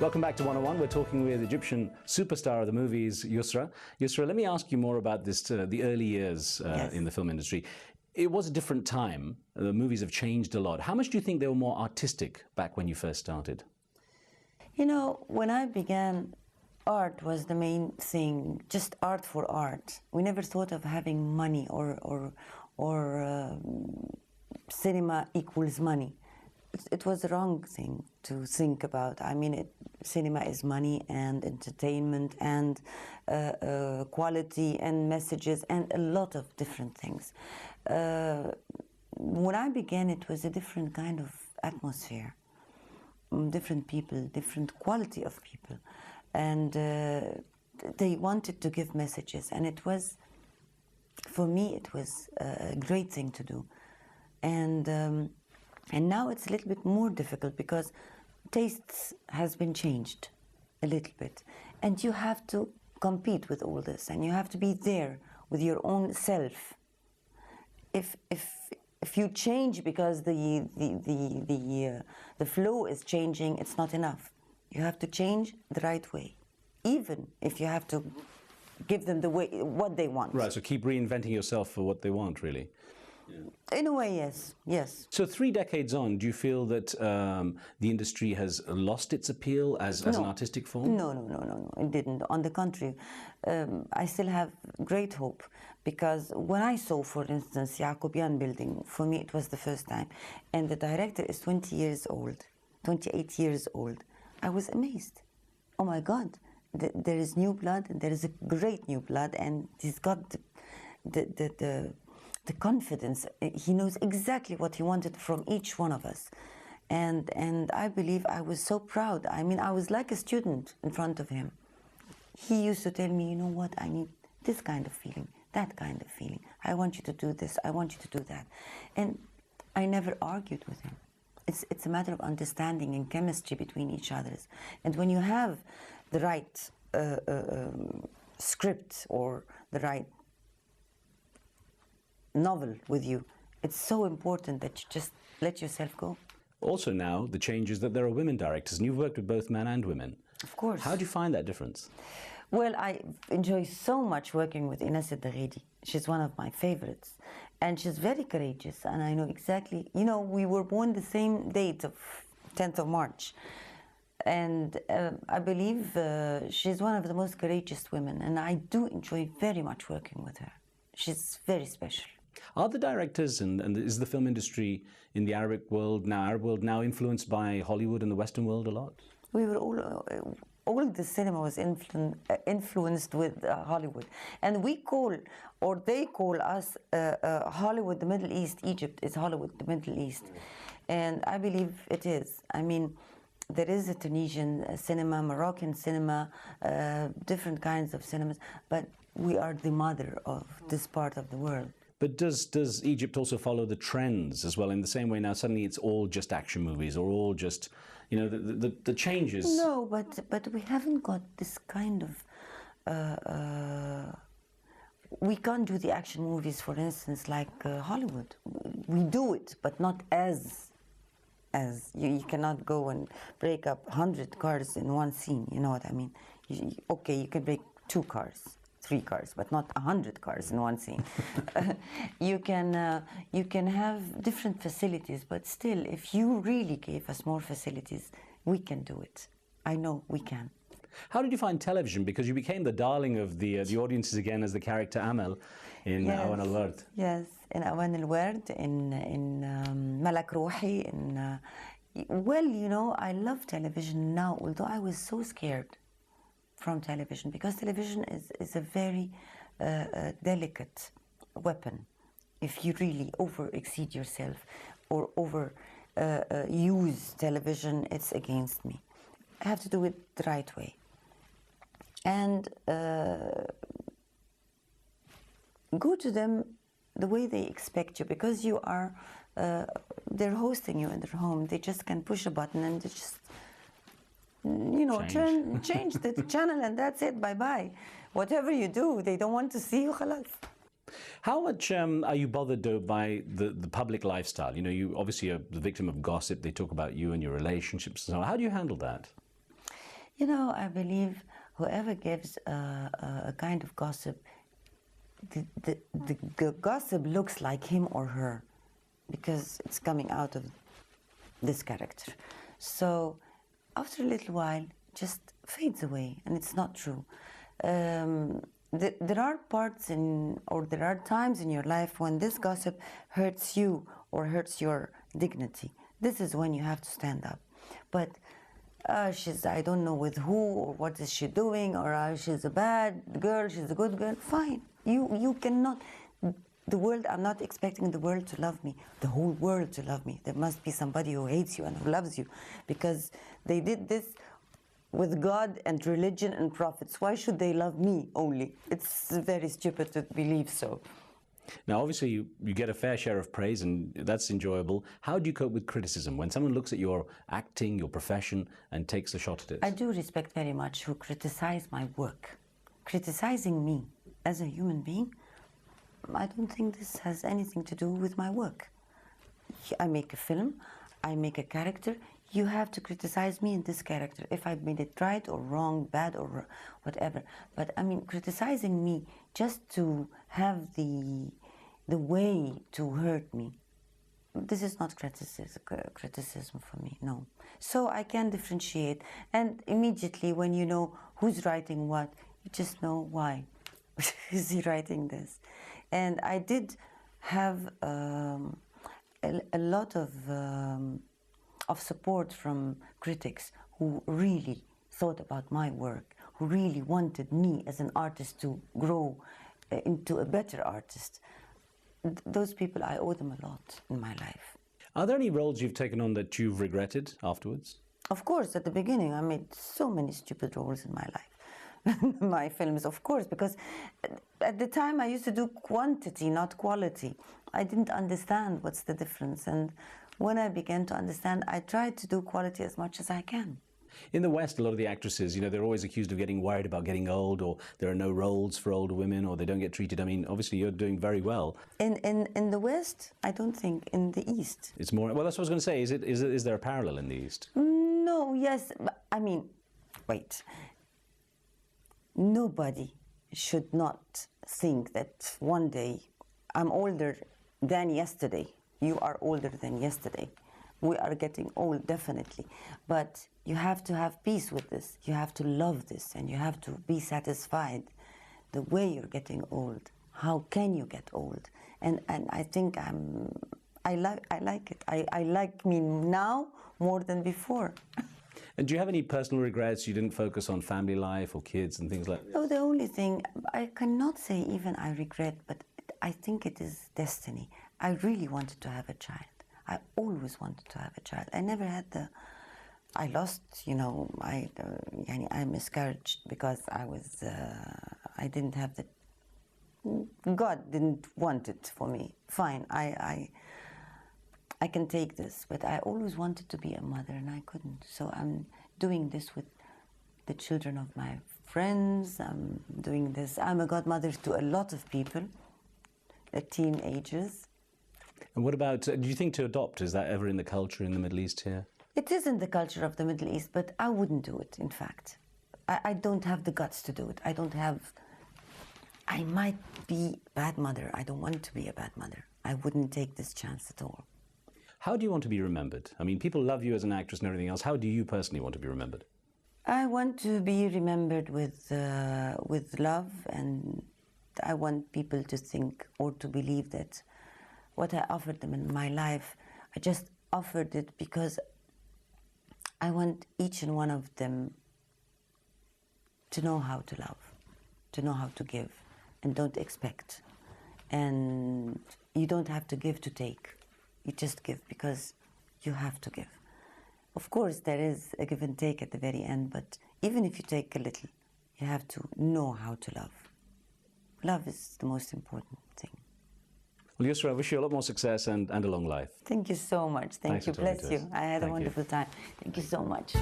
Welcome back to 101. We're talking with Egyptian superstar of the movies, Youssra. Youssra, let me ask you more about this, the early years in the film industry. It was a different time. The movies have changed a lot. How much do you think they were more artistic back when you first started? You know, when I began, art was the main thing, just art for art. We never thought of having money or cinema equals money. It was the wrong thing to think about. I mean, cinema is money and entertainment and quality and messages and a lot of different things. When I began, it was a different kind of atmosphere, different people, different quality of people, and they wanted to give messages, and it was, for me, it was a great thing to do. And now it's a little bit more difficult because tastes has been changed a little bit, and you have to compete with all this, and you have to be there with your own self. If you change because the flow is changing, it's not enough. You have to change the right way, even if you have to give them what they want. Right. So keep reinventing yourself for what they want, really. Yeah. In a way, yes, yes. So 3 decades on, do you feel that the industry has lost its appeal as an artistic form? No, it didn't. On the contrary, I still have great hope, because when I saw, for instance, Yaqubian building, for me it was the first time, and the director is 20 years old, 28 years old, I was amazed. Oh my God, there is new blood, and there is a great new blood, and he's got the confidence. He knows exactly what he wanted from each one of us. And I believe I was so proud. I mean, I was like a student in front of him. He used to tell me, you know what, I need this kind of feeling, that kind of feeling. I want you to do this, I want you to do that. And I never argued with him. It's a matter of understanding and chemistry between each other. And when you have the right script or the right novel with you, it's so important that you just let yourself go. Also now, the change is that there are women directors, and you've worked with both men and women. Of course. How do you find that difference? Well, I enjoy so much working with Ines Daghedi. She's one of my favorites. And she's very courageous, and I know exactly, you know, we were born the same date of 10th of March. And I believe she's one of the most courageous women, and I do enjoy very much working with her. She's very special. Are the directors and is the film industry in the Arab world now influenced by Hollywood and the Western world a lot? We were all the cinema was influenced with Hollywood, and we call, or they call us, Hollywood the Middle East. Egypt is Hollywood the Middle East, and I believe it is. I mean, there is a Tunisian cinema, Moroccan cinema, different kinds of cinemas, but we are the mother of this part of the world. But does Egypt also follow the trends as well, in the same way now suddenly it's all just action movies or all just, you know, the changes? No, but we haven't got this kind of, we can't do the action movies, for instance, like Hollywood. We do it, but not as you cannot go and break up 100 cars in one scene, you know what I mean? Okay, you can break 2 cars. 3 cars, but not 100 cars in one scene. You can have different facilities, but still, if you really gave us more facilities, we can do it. I know we can. How did you find television? Because you became the darling of the audiences again as the character Amal in Awan al-Ward. Yes, in Awan al-Ward, in Malak Ruhi. Well, you know, I love television now, although I was so scared from television, because television is a very delicate weapon. If you really over-exceed yourself or use television, it's against me. I have to do it the right way. And go to them the way they expect you, because you are, they're hosting you in their home. They just can push a button and they just, you know, change the channel, and that's it, bye-bye. Whatever you do, they don't want to see you, khalas. How much are you bothered, though, by the public lifestyle? You know, you obviously are the victim of gossip. They talk about you and your relationships and so on. How do you handle that? You know, I believe whoever gives a kind of gossip, the gossip looks like him or her because it's coming out of this character. So after a little while, just fades away, and it's not true. There are parts or there are times in your life when this gossip hurts you or hurts your dignity. This is when you have to stand up. But I don't know with who or what is she doing, or she's a bad girl, she's a good girl. Fine, you cannot. The world, I'm not expecting the world to love me, the whole world to love me. There must be somebody who hates you and who loves you, because they did this with God and religion and prophets. Why should they love me only? It's very stupid to believe so. Now, obviously, you get a fair share of praise, and that's enjoyable. How do you cope with criticism when someone looks at your acting, your profession, and takes a shot at it? I do respect very much who criticize my work. Criticizing me as a human being, I don't think this has anything to do with my work. I make a film, I make a character. You have to criticize me in this character if I made it right or wrong, bad or whatever. But I mean, criticizing me just to have the way to hurt me, this is not criticism for me, no. So I can differentiate, and immediately when you know who's writing what, you just know why is he writing this. And I did have a lot of support from critics who really thought about my work, who really wanted me as an artist to grow into a better artist. Those people, I owe them a lot in my life. Are there any roles you've taken on that you've regretted afterwards? Of course, at the beginning I made so many stupid roles in my life. My films, of course, because at the time I used to do quantity, not quality. I didn't understand what's the difference, and when I began to understand, I tried to do quality as much as I can. In the West, a lot of the actresses, they're always accused of getting worried about getting old, or there are no roles for older women, or they don't get treated. I mean, obviously you're doing very well. In the West, I don't think. In the East. It's more, well, that's what I was going to say. Is there a parallel in the East? No, yes. I mean, wait. Nobody should not think that one day I'm older than yesterday. You are older than yesterday. We are getting old, definitely. But you have to have peace with this. You have to love this, and you have to be satisfied the way you're getting old. How can you get old? And I think I like it. I like me now more than before. And do you have any personal regrets? You didn't focus on family life or kids and things like that? No, the only thing, I cannot say even I regret, but I think it is destiny. I really wanted to have a child. I always wanted to have a child. I never had I lost, I miscarried because I didn't have God didn't want it for me. Fine, I can take this, but I always wanted to be a mother and I couldn't. So I'm doing this with the children of my friends. I'm doing this. I'm a godmother to a lot of people, teenagers. And what about, do you think to adopt, is that ever in the culture in the Middle East here? It is in the culture of the Middle East, but I wouldn't do it, in fact. I don't have the guts to do it. I might be a bad mother. I don't want to be a bad mother. I wouldn't take this chance at all. How do you want to be remembered? I mean, people love you as an actress and everything else. How do you personally want to be remembered? I want to be remembered with love, and I want people to think or to believe that what I offered them in my life, I just offered it because I want each and one of them to know how to love, to know how to give, and don't expect. And you don't have to give to take. You just give because you have to give. Of course, there is a give and take at the very end, but even if you take a little, you have to know how to love. Love is the most important thing. Well, Youssra, I wish you a lot more success and a long life. Thank you so much. Thank you. Bless you. I had a wonderful time. Thank you so much.